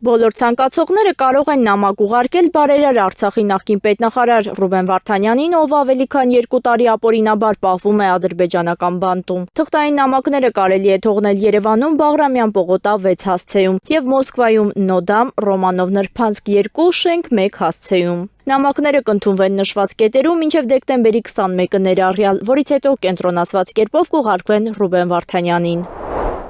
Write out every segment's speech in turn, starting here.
Բոլոր ցանկացողները կարող են նամակ ուղարկել բարերար Արցախի նախկին պետնախարար Ռուբեն Վարդանյանին, ով ավելի քան 2 տարի ապօրինաբար պահվում է ադրբեջանական բանտում։ Թղթային նամակները կարելի է թողնել Երևանում Բաղրամյան պողոտա 6 հասցեում և Մոսկվայում Նոդամ, Ռոմանով Նրբանցք 2, շենք 1 հասցեում։ Նամակները կընդունվեն նշված կետերում մինչև դեկտեմբերի 21-ը ներառյալ, որից հետո կենտրոնացված կերպով կուղարկվեն Ռուբեն Վարդանյանին։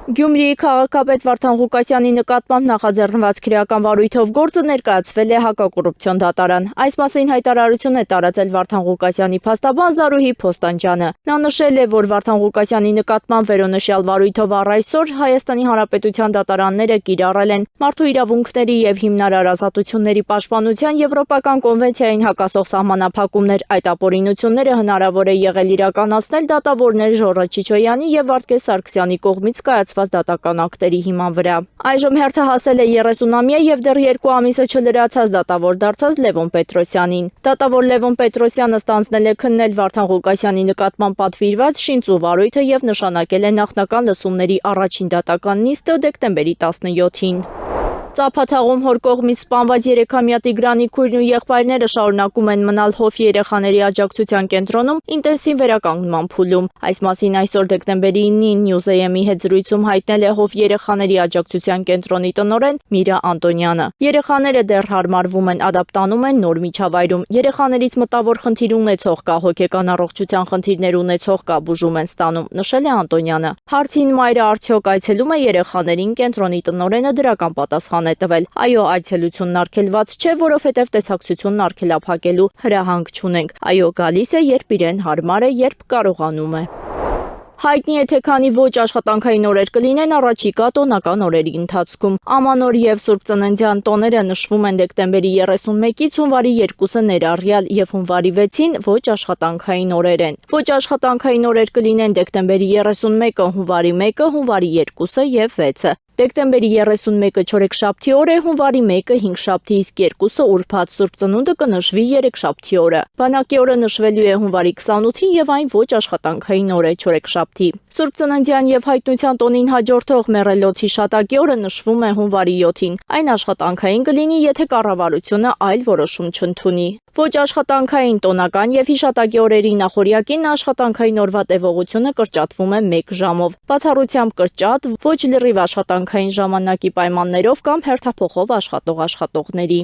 Գյումրիի քաղաքապետ Վարդան Ղուկասյանի նկատմամբ նախաձեռնված քրեական վարույթով գործը ներկայացվել է հակակոռուպցիոն դատարան։ Այս մասին հայտարարություն է տարածել Վարդան Ղուկասյանի փաստաբան Զարուհի Փոստանջյանը։ Նա նշել է, որ Վարդան Ղուկասյանի նկատմամբ վերոնշյալ վարույթով առ այսօր Հայաստանի Հանրապետության դատարանները կիրառել են Մարդու իրավունքների և հիմնարար ազատությունների պաշտպանության Եվրոպական կոնվենցիային հակասող սահմանափակումներ։ Այդ ապօրինությունները հնարավոր է եղել իրականացնել դատավորներ Ժոռա Չիչոյանի և Վարդգես Սարգսյանի կողմից կայացված դատական ակտերի հիման վրա։ Այժմ հերթը հասել է 30-ամյա և դեռ 2 ամիսը չլրացած դատավոր դարձած Լևոն Պետրոսյանին։ Դատավոր Լևոն Պետրոսյանը ստանձնել է քննել Վարդան Ղուկասյանի նկատմամբ պատվիրված շինծու վարույթը և նշանակել է նախնական լսումների առաջին դատական նիստը դեկտեմբերի 17-ին։ Ծափաթաղում հոր կողմից սպանված 3-ամյա Տիգրանի քույրն ու եղբայրները շարունակում են մնալ Հովի երեխաների աջակցության կենտրոնում ինտենսիվ վերականգնման փուլում։ Այս մասին այսօր դեկտեմբերի 9-ին News-am-ի հետ զրույցում հայտնել է Հով երեխաների աջակցության կենտրոնի տնօրեն Միրա Անտոնյանը։ Երեխաները դեռ հարմարվում են, ադապտանում են նոր միջավայրում։ Երեխաներից մտավոր խնդիր ունեցող կա, հոգեկան առողջության խնդիրներ ունեցող կա, բուժում են ստանում, նշել է Անտոնյանը։ Հարցին մայրը արդյոք այցելում է երեխաներին, կենտրոնի տնօրենը դրական պատասխան է տվել. Այո, այցելությունն արգելված չէ, որովհետև տեսակցությունն արգելափակելու հրահանգ չունենք։ Այո, գալիս է, երբ իրեն հարմար է, երբ կարողանում է։ Հայտնի է, թե քանի ոչ աշխատանքային օրեր կլինեն առաջիկա տոնական օրերի ընթացքում։ Ամանոր և Սուրբ Ծննդյան տոները նշվում են դեկտեմբերի 31-ից հունվարի 2-ը ներառյալ և հունվարի 6-ին ոչ աշխատանքային օրեր են։ Ոչ աշխատանքային օրեր կլինեն դեկտեմբերի 31-ը, հունվարի 1-ը, հունվարի 2-ը և 6-ը։ Դեկտեմբերի 31-ը չորեքշաբթի օր է, հունվարի 1-ը հինգշաբթի, իսկ 2-ը ուրբաթ Սուրբ Ծնունդը կնշվի երեքշաբթի օրը։ Բանակի օրը նշվելու է հունվարի 28-ին և այն ոչ աշխատանքային օր է չորեքշաբթի։ Սուրբ Ծննդյան և Հայտնության տոնին հաջորդող Մեռելոց հիշատակի օրը նշվում է հունվարի 7-ին։ Այն աշխատանքային կլինի, եթե կառավարությունը այլ որոշում չընդունի։ Ոչ աշխատանքային տոնական և հիշատակի օրերի նախօրյակին աշխատանքային օրվա տևողությունը կրճատվում է 1 ժամով։ Բացառությամբ կրճատ, ոչ լրիվ աշխատանքային ժամանակի պայմաններով կամ հերթափոխով աշխատող աշխատողների։